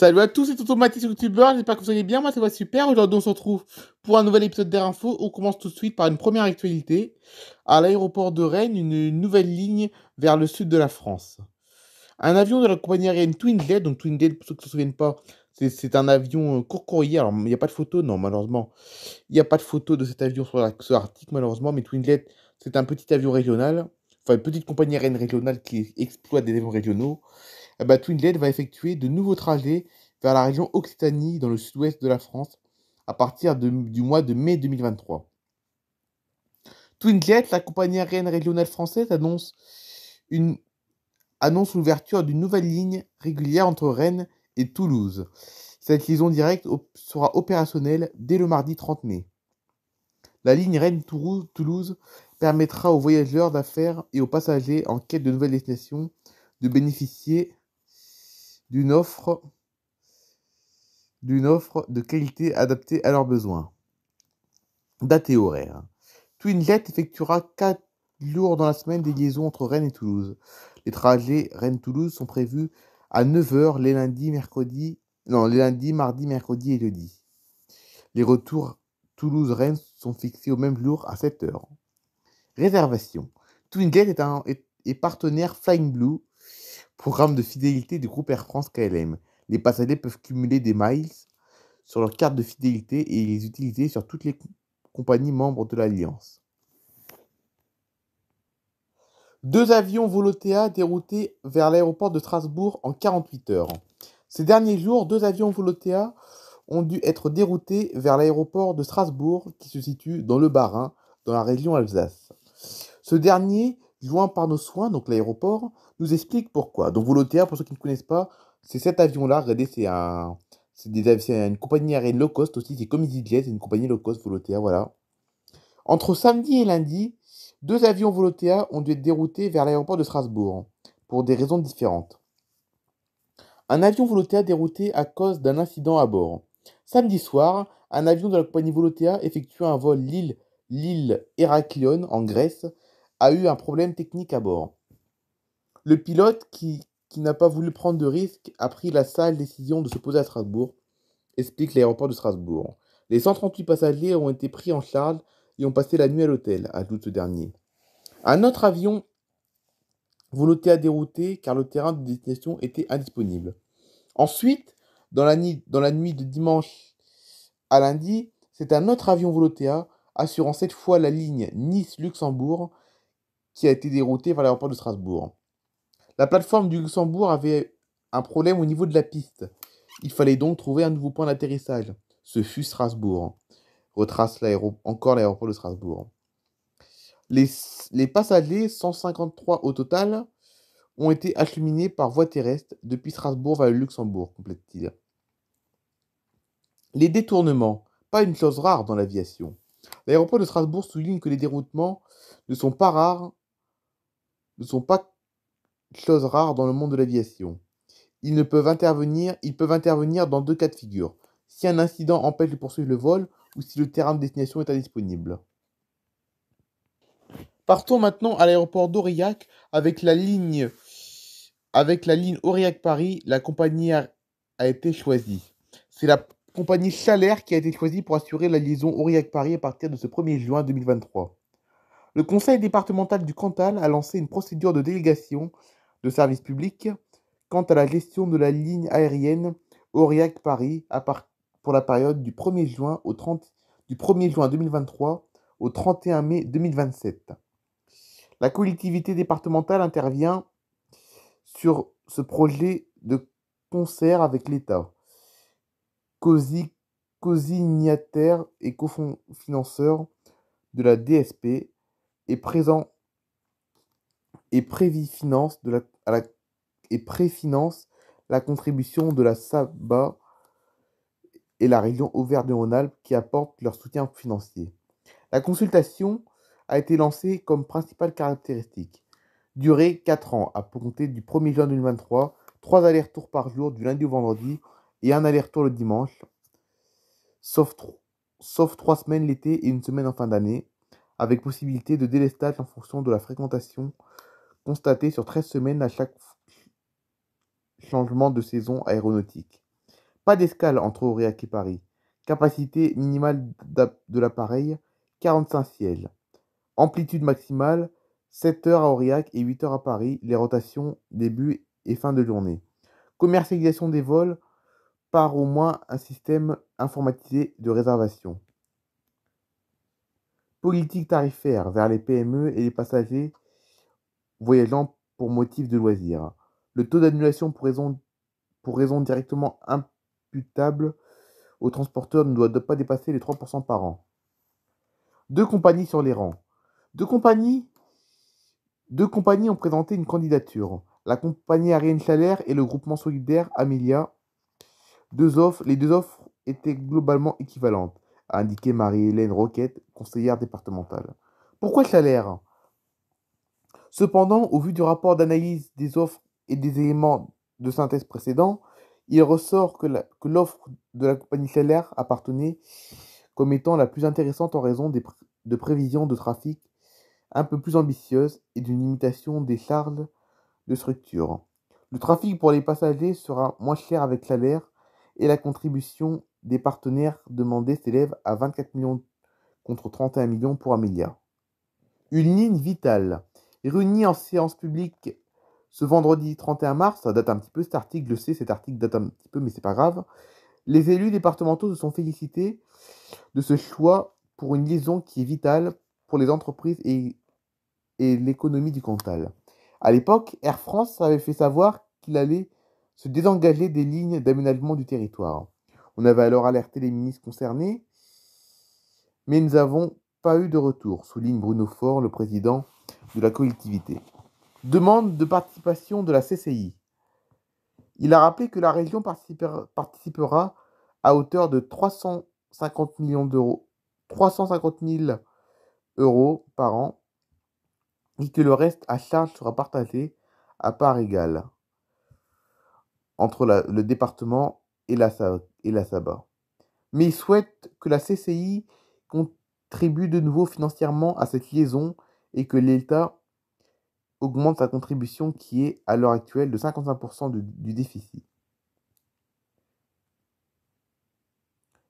Salut à tous, c'est Automatique YouTubeur, j'espère que vous allez bien, moi ça va super. Aujourd'hui on se retrouve pour un nouvel épisode d'Air Info. On commence tout de suite par une première actualité. À l'aéroport de Rennes, une nouvelle ligne vers le sud de la France. Un avion de la compagnie aérienne Twinjet, donc Twinjet pour ceux qui ne se souviennent pas, c'est un avion court-courrier. Alors il n'y a pas de photo, non malheureusement. Il n'y a pas de photo de cet avion sur l'article malheureusement, mais Twinjet c'est un petit avion régional, enfin une petite compagnie aérienne régionale qui exploite des avions régionaux. Twinjet va effectuer de nouveaux trajets vers la région Occitanie dans le sud-ouest de la France à partir du mois de mai 2023. Twinjet, la compagnie aérienne régionale française, une, annonce l'ouverture d'une nouvelle ligne régulière entre Rennes et Toulouse. Cette liaison directe sera opérationnelle dès le mardi 30 mai. La ligne Rennes-Toulouse permettra aux voyageurs d'affaires et aux passagers en quête de nouvelles destinations de bénéficier d'une offre de qualité adaptée à leurs besoins. Date et horaire. Twinjet effectuera 4 jours dans la semaine des liaisons entre Rennes et Toulouse. Les trajets Rennes-Toulouse sont prévus à 9 h les lundis, mardi, mercredi et jeudi. Les retours Toulouse-Rennes sont fixés au même jour à 7 h. Réservation. Twinjet est partenaire Flying Blue, programme de fidélité du groupe Air France KLM. Les passagers peuvent cumuler des miles sur leur carte de fidélité et les utiliser sur toutes les compagnies membres de l'Alliance. 2 avions Volotea déroutés vers l'aéroport de Strasbourg en 48 heures. Ces derniers jours, 2 avions Volotea ont dû être déroutés vers l'aéroport de Strasbourg qui se situe dans le Bas-Rhin, dans la région Alsace. Ce dernier, joint par nos soins, donc l'aéroport, nous explique pourquoi. Donc Volotea, pour ceux qui ne connaissent pas, c'est cet avion-là, regardez, c'est une compagnie aérienne low cost aussi, c'est comme EasyJet, c'est une compagnie low cost Volotea, voilà. Entre samedi et lundi, 2 avions Volotea ont dû être déroutés vers l'aéroport de Strasbourg, pour des raisons différentes. Un avion Volotea dérouté à cause d'un incident à bord. Samedi soir, un avion de la compagnie Volotea effectuant un vol Lille-Héraclion en Grèce a eu un problème technique à bord. Le pilote, qui n'a pas voulu prendre de risque, a pris la sale décision de se poser à Strasbourg, explique l'aéroport de Strasbourg. Les 138 passagers ont été pris en charge et ont passé la nuit à l'hôtel, ajoute ce dernier. Un autre avion Volotea dérouté car le terrain de destination était indisponible. Ensuite, dans la nuit de dimanche à lundi, c'est un autre avion Volotea, assurant cette fois la ligne Nice-Luxembourg, qui a été dérouté vers l'aéroport de Strasbourg. La plateforme du Luxembourg avait un problème au niveau de la piste. Il fallait donc trouver un nouveau point d'atterrissage. Ce fut Strasbourg. Retrace encore l'aéroport de Strasbourg. Les passagers, 153 au total, ont été acheminés par voie terrestre depuis Strasbourg vers le Luxembourg, complète-t-il. Les détournements, pas une chose rare dans l'aviation. L'aéroport de Strasbourg souligne que les déroutements ne sont pas chose rare dans le monde de l'aviation. Ils peuvent intervenir dans 2 cas de figure. Si un incident empêche de poursuivre le vol ou si le terrain de destination est indisponible. Partons maintenant à l'aéroport d'Aurillac avec la ligne Aurillac-Paris. La compagnie a été choisie. C'est la compagnie Chalair qui a été choisie pour assurer la liaison Aurillac-Paris à partir de ce 1er juin 2023. Le conseil départemental du Cantal a lancé une procédure de délégation de service public quant à la gestion de la ligne aérienne Aurillac-Paris pour la période du 1er juin 2023 au 31 mai 2027. La collectivité départementale intervient sur ce projet de concert avec l'État, cosignataire et cofinanceur de la DSP, et préfinance la contribution de la SABA et la région Auvergne-Rhône-Alpes qui apportent leur soutien financier. La consultation a été lancée comme principale caractéristique. Durée 4 ans, à compter du 1er juin 2023, 3 allers-retours par jour du lundi au vendredi et un aller-retour le dimanche, sauf 3 semaines l'été et une semaine en fin d'année, avec possibilité de délestage en fonction de la fréquentation constatée sur 13 semaines à chaque changement de saison aéronautique. Pas d'escale entre Aurillac et Paris. Capacité minimale de l'appareil, 45 sièges. Amplitude maximale, 7 heures à Aurillac et 8 heures à Paris. Les rotations début et fin de journée. Commercialisation des vols par au moins un système informatisé de réservation. Politique tarifaire vers les PME et les passagers voyageant pour motif de loisir. Le taux d'annulation pour raison directement imputable au transporteur ne doit pas dépasser les 3% par an. Deux compagnies sur les rangs. Deux compagnies ont présenté une candidature. La compagnie Ariane Chalère et le groupement solidaire Amelia. Les deux offres étaient globalement équivalentes, a indiqué Marie-Hélène Roquette, conseillère départementale. Pourquoi Chalère? Cependant, au vu du rapport d'analyse des offres et des éléments de synthèse précédents, il ressort que l'offre de la compagnie Chalère appartenait comme étant la plus intéressante en raison de prévisions de trafic un peu plus ambitieuses et d'une limitation des charges de structure. Le trafic pour les passagers sera moins cher avec Chalère et la contribution des partenaires demandée s'élève à 24 millions contre 31 millions pour Amelia. Une ligne vitale. Réunie en séance publique ce vendredi 31 mars, ça date un petit peu cet article, je sais, cet article date un petit peu, mais c'est pas grave. Les élus départementaux se sont félicités de ce choix pour une liaison qui est vitale pour les entreprises et l'économie du Cantal. À l'époque, Air France avait fait savoir qu'il allait se désengager des lignes d'aménagement du territoire. On avait alors alerté les ministres concernés, mais nous n'avons pas eu de retour, souligne Bruno Faure, le président de la collectivité. Demande de participation de la CCI. Il a rappelé que la région participera à hauteur de 350 millions d'euros, 350 000 euros par an et que le reste à charge sera partagé à part égale entre le département et la SABA. Mais il souhaite que la CCI contribue de nouveau financièrement à cette liaison et que l'État augmente sa contribution qui est à l'heure actuelle de 55% du déficit.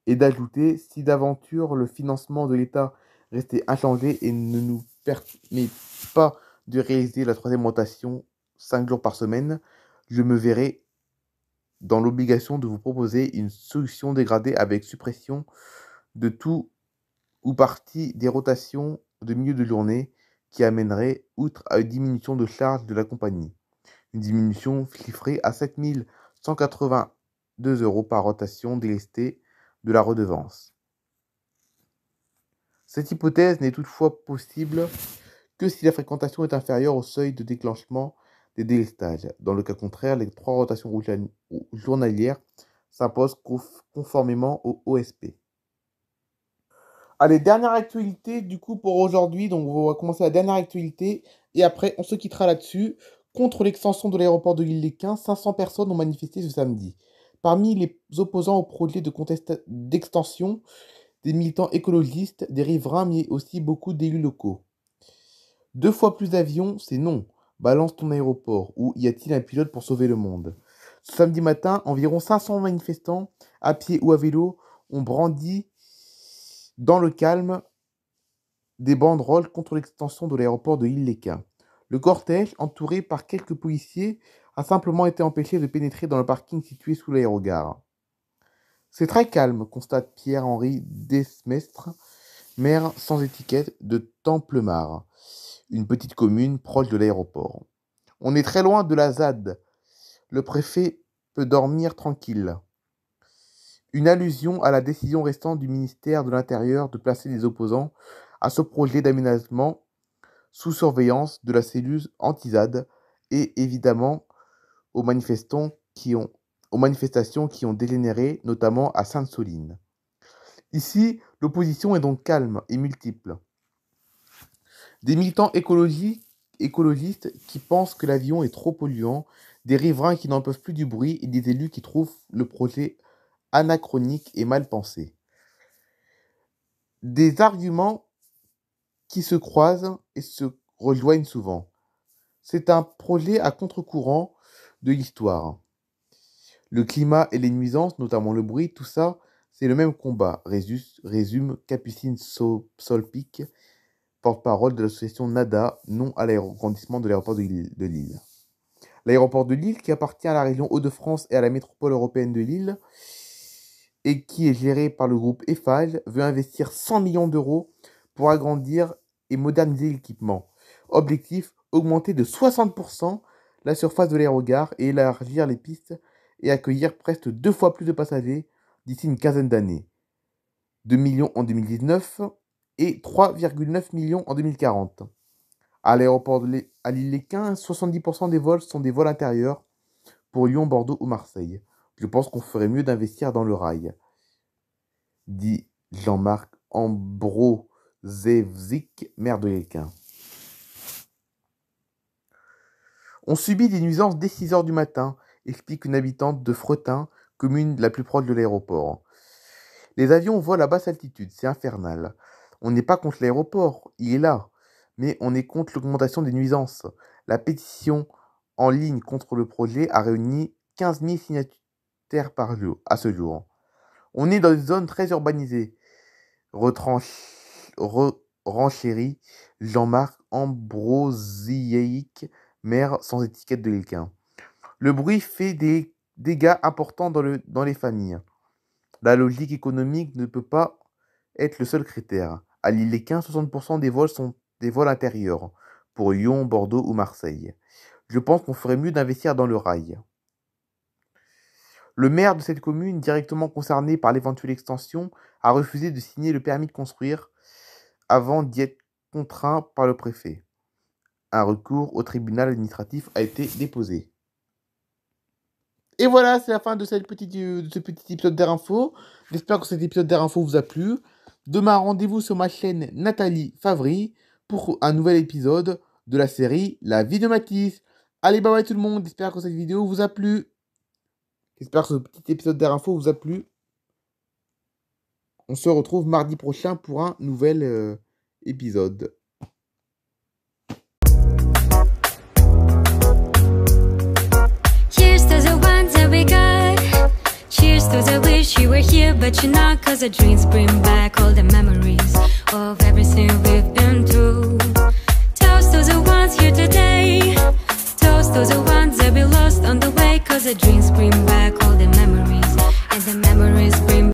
Et d'ajouter, si d'aventure le financement de l'État restait inchangé et ne nous permet pas de réaliser la troisième rotation 5 jours par semaine, je me verrai dans l'obligation de vous proposer une solution dégradée avec suppression de tout ou partie des rotations de milieu de journée qui amènerait, outre à une diminution de charge de la compagnie, une diminution chiffrée à 7 182 euros par rotation délestée de la redevance. Cette hypothèse n'est toutefois possible que si la fréquentation est inférieure au seuil de déclenchement des délestages. Dans le cas contraire, les 3 rotations journalières s'imposent conformément au OSP. Allez, dernière actualité du coup pour aujourd'hui. Donc on va commencer la dernière actualité et après on se quittera là-dessus. Contre l'extension de l'aéroport de l'Île-les-Quins, 500 personnes ont manifesté ce samedi. Parmi les opposants au projet d'extension, des militants écologistes, des riverains, mais aussi beaucoup d'élus locaux. 2 fois plus d'avions, c'est non. Balance ton aéroport. Ou y a-t-il un pilote pour sauver le monde? Ce samedi matin, environ 500 manifestants, à pied ou à vélo, ont brandi dans le calme des banderoles contre l'extension de l'aéroport de l'Île-les-Quins. Le cortège, entouré par quelques policiers, a simplement été empêché de pénétrer dans le parking situé sous l'aérogare. C'est très calme, constate Pierre-Henri Desmestre, maire sans étiquette de Templemars, une petite commune proche de l'aéroport. On est très loin de la ZAD. Le préfet peut dormir tranquille. Une allusion à la décision restante du ministère de l'Intérieur de placer les opposants à ce projet d'aménagement sous surveillance de la cellule anti-ZAD et évidemment aux manifestations qui ont dégénéré, notamment à Sainte-Soline. Ici, l'opposition est donc calme et multiple. Des militants écologistes qui pensent que l'avion est trop polluant, des riverains qui n'en peuvent plus du bruit et des élus qui trouvent le projet anachronique et mal pensé. Des arguments qui se croisent et se rejoignent souvent. C'est un projet à contre-courant de l'histoire. Le climat et les nuisances, notamment le bruit, tout ça, c'est le même combat, résume Capucine Solpic, porte-parole de l'association NADA, non à l'agrandissement de l'aéroport de Lille. L'aéroport de Lille, qui appartient à la région Hauts-de-France et à la métropole européenne de Lille, et qui est géré par le groupe Eiffage, veut investir 100 millions d'euros pour agrandir et moderniser l'équipement. Objectif, augmenter de 60% la surface de l'aérogare et élargir les pistes et accueillir presque 2 fois plus de passagers d'ici une quinzaine d'années. 2 millions en 2019 et 3,9 millions en 2040. À l'aéroport à Lille-les-Quins, 70% des vols sont des vols intérieurs pour Lyon, Bordeaux ou Marseille. Je pense qu'on ferait mieux d'investir dans le rail, dit Jean-Marc Ambrozewczyk, maire de l'Esquin. On subit des nuisances dès 6 h du matin, explique une habitante de Fretin, commune la plus proche de l'aéroport. Les avions volent à basse altitude, c'est infernal. On n'est pas contre l'aéroport, il est là, mais on est contre l'augmentation des nuisances. La pétition en ligne contre le projet a réuni 15 000 signataires par jour, à ce jour. On est dans des zones très urbanisées, renchérit Jean-Marc Ambrozewczyk, maire sans étiquette de l'Esquin. Le bruit fait des dégâts importants dans les familles. La logique économique ne peut pas être le seul critère. À Lille-les-Quins, 60% des vols sont des vols intérieurs, pour Lyon, Bordeaux ou Marseille. Je pense qu'on ferait mieux d'investir dans le rail. Le maire de cette commune, directement concerné par l'éventuelle extension, a refusé de signer le permis de construire avant d'y être contraint par le préfet. Un recours au tribunal administratif a été déposé. Et voilà, c'est la fin de ce petit épisode d'Air Info. J'espère que cet épisode d'Air Info vous a plu. Demain, rendez-vous sur ma chaîne Nathalie Favry pour un nouvel épisode de la série La vie de Mathis. Allez, bye bye tout le monde. J'espère que cette vidéo vous a plu. J'espère que ce petit épisode d'Air Info vous a plu. On se retrouve mardi prochain pour un nouvel épisode. Cheers to the ones that we got. Cheers to the wish you were here but you're not, 'cause the dreams bring back all the memories of everything we've been through. Toast to the ones here today. Toast to the ones that we lost on the way, 'cause the dreams bring back all